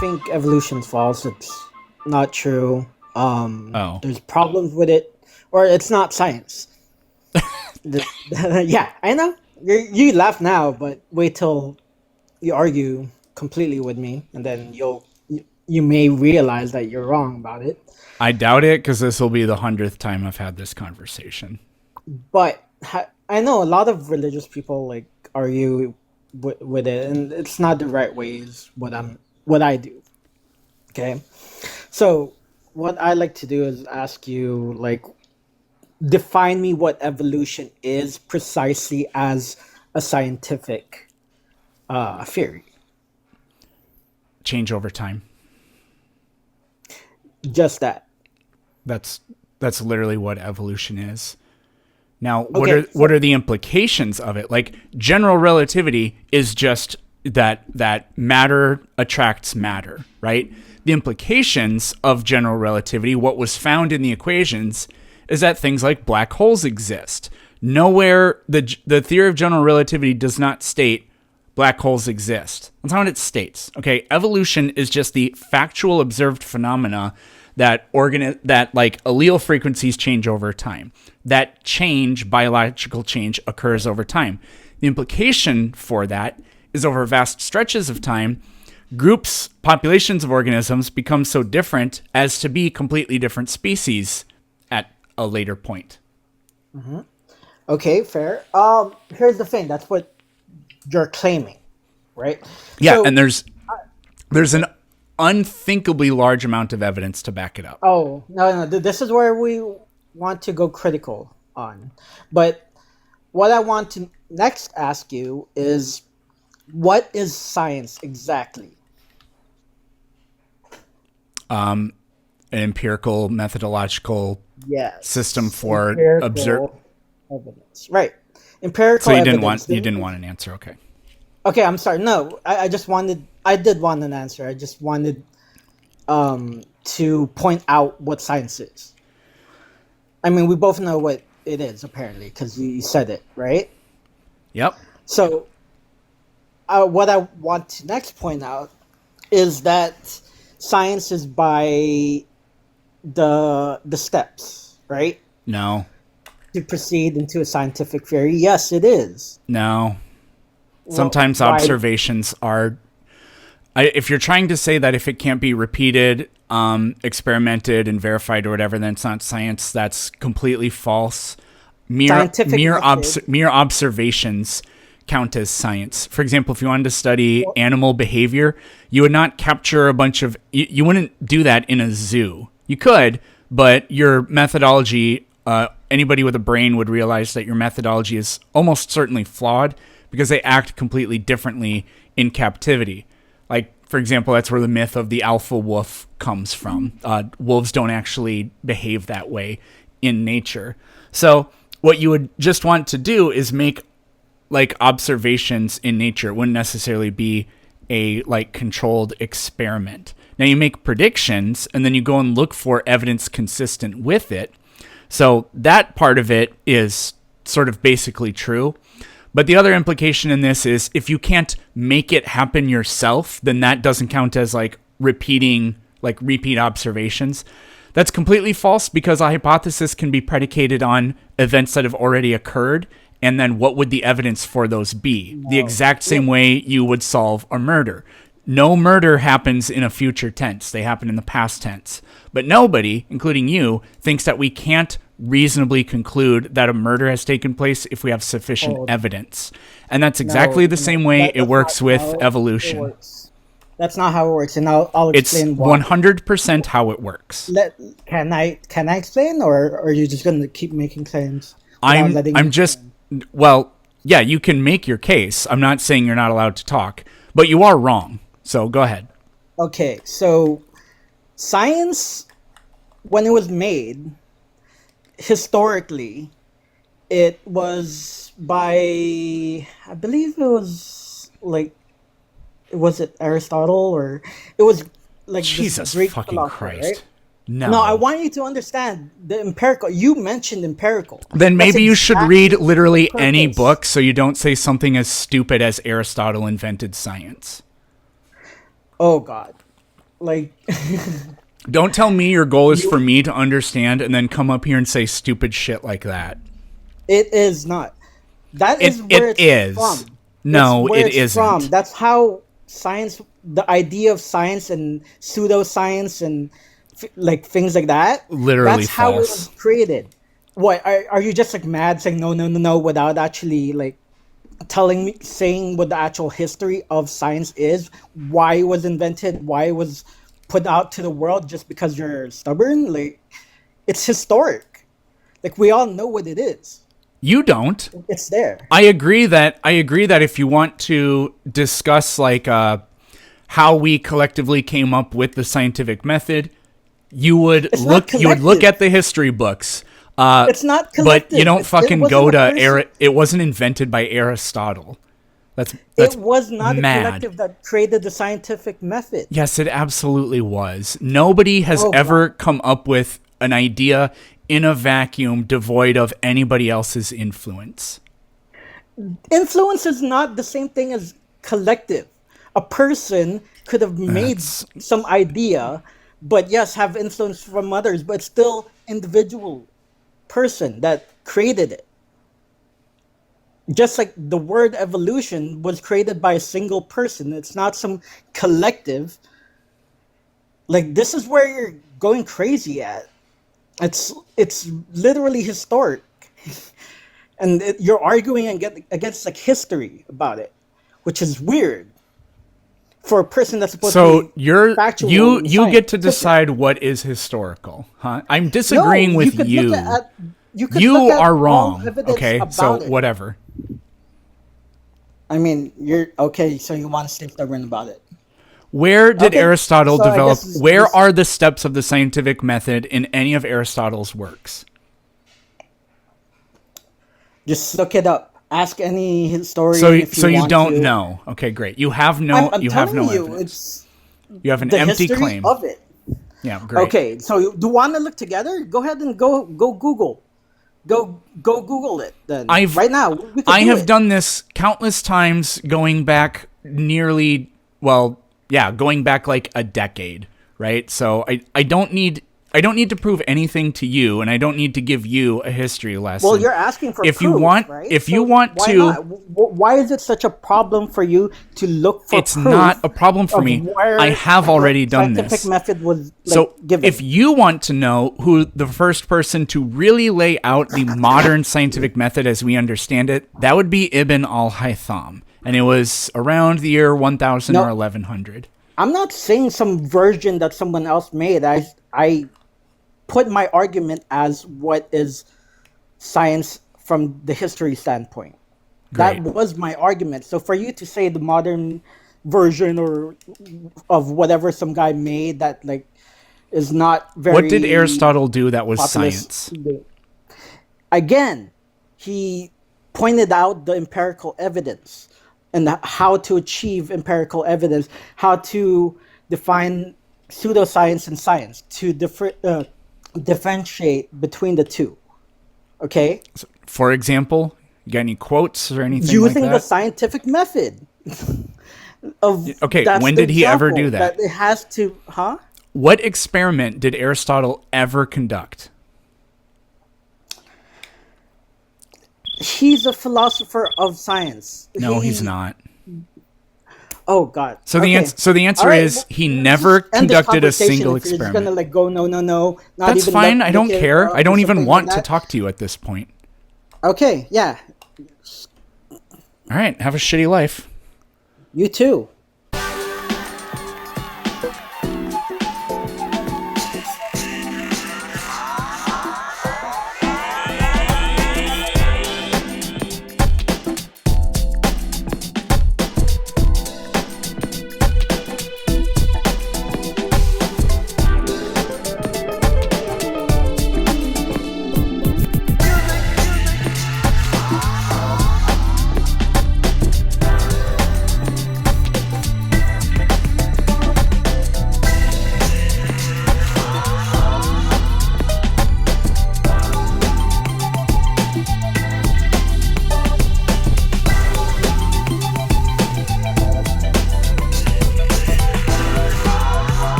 think evolution's false. It's not true. Oh, There's problems with it, or it's not science. The- yeah, I know. You laugh now, but wait till you argue completely with me, and then you may realize that you're wrong about it. I doubt it because this will be the 100th time I've had this conversation. But I know a lot of religious people like argue with it, and it's not the right way. Is what I do. Okay, so what I like to do is ask you like define me what evolution is precisely as a scientific theory. Change over time. Just that. That's that's literally what evolution is. Now, Okay, what so are the implications of it? Like general relativity is just that matter attracts matter, right? The implications of general relativity, what was found in the equations, is that things like black holes exist. Nowhere the theory of general relativity does not state black holes exist. That's not what it states. Okay, evolution is just the factual observed phenomena that like allele frequencies change over time. That change, biological change, occurs over time. The implication for that is over vast stretches of time, groups, populations of organisms become so different as to be completely different species at a later point. okay, fair. Here's the thing. That's what you're claiming, right? Yeah, So and there's an unthinkably large amount of evidence to back it up. oh no, this is where we want to go critical on. But what I want to next ask you is, what is science exactly? An empirical methodological system Yes, for observe. empirical evidence. Right, So empirical evidence. you didn't want an answer, okay? Okay, I'm sorry. No, I just wanted. I did want an answer. I just wanted to point out what science is. I mean, we both know what it is apparently because you said it, right? Yep. So, what I want to next point out is that science is by the steps, right? No. To proceed into a scientific theory. Yes, it is. No. Well, Sometimes why? observations are. If you're trying to say that if it can't be repeated, experimented, and verified or whatever, then it's not science. That's completely false. Scientific method. Mere observations count as science. For example, if you wanted to study animal behavior, you would not capture a bunch of. You wouldn't do that in a zoo. You could, but your methodology. Anybody with a brain would realize that your methodology is almost certainly flawed because they act completely differently in captivity. Like, for example, that's where the myth of the alpha wolf comes from. Wolves don't actually behave that way in nature. So what you would just want to do is make like observations in nature. It wouldn't necessarily be a like controlled experiment. Now you make predictions and then you go and look for evidence consistent with it. So that part of it is sort of basically true. But the other implication in this is if you can't make it happen yourself, then that doesn't count as like repeat observations. That's completely false because a hypothesis can be predicated on events that have already occurred. And then what would the evidence for those be? The exact same way you would solve a murder. No murder happens in a future tense. They happen in the past tense. But nobody, including you, thinks that we can't reasonably conclude that a murder has taken place if we have sufficient Oh, evidence. And that's exactly the same way it works with evolution. Works. That's not how it works, and I'll It's explain why. 100% how it works. Can I explain, or are you just gonna keep making claims without letting me I'm just explain? well, yeah, you can make your case. I'm not saying you're not allowed to talk, but you are wrong. So go ahead. Okay, so science, when it was made, historically, it was by, I believe it was like, was it Aristotle, or it was like this Jesus Greek fucking philosopher, Christ. right? No. No, I want you to understand the empirical. You mentioned empirical. Then That's maybe you should exactly read the literally any purpose. book so you don't say something as stupid as Aristotle invented science. Oh God. Like, Don't tell me your goal is for me to understand and then come up here and say stupid shit like that. it is not. That is It where it's is. from. No, It's where it it's isn't. from. That's how science, the idea of science and pseudoscience and like things like that. Literally That's how it false. was created. What are you just like mad saying no, no, no, no without actually like telling me, saying what the actual history of science is, why it was invented, why it was put out to the world, just because you're stubborn? Like, it's historic. Like, we all know what it is. You don't. It's there. I agree that if you want to discuss like how we collectively came up with the scientific method, you would It's not look collective. at the history books. It's not But collective. you don't It fucking wasn't go a to person. It wasn't invented by Aristotle. That's It was not a mad. collective that created the scientific method. Yes, it absolutely was. Nobody has Oh, ever come up with an idea in a vacuum devoid of anybody else's influence. Influence is not the same thing as collective. A person could have made That's- some idea, but yes, have influence from others, but still individual person that created it. Just like the word evolution was created by a single person, it's not some collective. Like, this is where you're going crazy at. It's literally historic, and you're arguing against like history about it, which is weird for a person that's supposed So to be you're factual you in you get to science. decide what is historical, huh? I'm No, disagreeing with could you. look at you could You look at are all wrong. evidence Okay, about so it. whatever. I mean, you're okay. So you want to stay stubborn about it? Where did Okay, Aristotle so I develop? guess this- Where are the steps of the scientific method in any of Aristotle's works? Just look it up. Ask any historian So if you you want don't to. know. Okay, great. You have no I'm you have telling no you, evidence. it's You have an the empty history claim. of it. Yeah, great. Okay, so do you want to look together? Go ahead and go Google. Go Google it then. Right now. We can I do have it. done this countless times going back going back like a decade, right? So I don't need to prove anything to you, and I don't need to give you a history lesson. Well, you're asking for If you proof, want- right? if you want why to- not? Why is it such a problem for you to look for It's proof not a problem for of me. where I have already the done scientific this. method was So given. if you want to know who the first person to really lay out the modern scientific method as we understand it, that would be Ibn al-Haytham. And it was around the year 1000 No. or 1100. I'm not saying some version that someone else made. I put my argument as what is science from the history standpoint. Great. That was my argument. So for you to say the modern version or of whatever some guy made that like is not very What did Aristotle do that was populist- science? Again, he pointed out the empirical evidence and how to achieve empirical evidence, how to define pseudoscience and science, to differentiate between the two. Okay? For example, you got any quotes or anything Using like the that? scientific method. Okay, That's when the did he ever example, do that? It has to, huh? What experiment did Aristotle ever conduct? He's a philosopher of science. No, he's not. Oh God. So Okay. the answer All right, is well, he let's never just end this conducted a conversation single if you're just experiment. gonna like go no. Not That's even fine. look- I don't look it care. up I or don't even something want like to that. talk to you at this point. Okay, yeah. All right, have a shitty life. You too.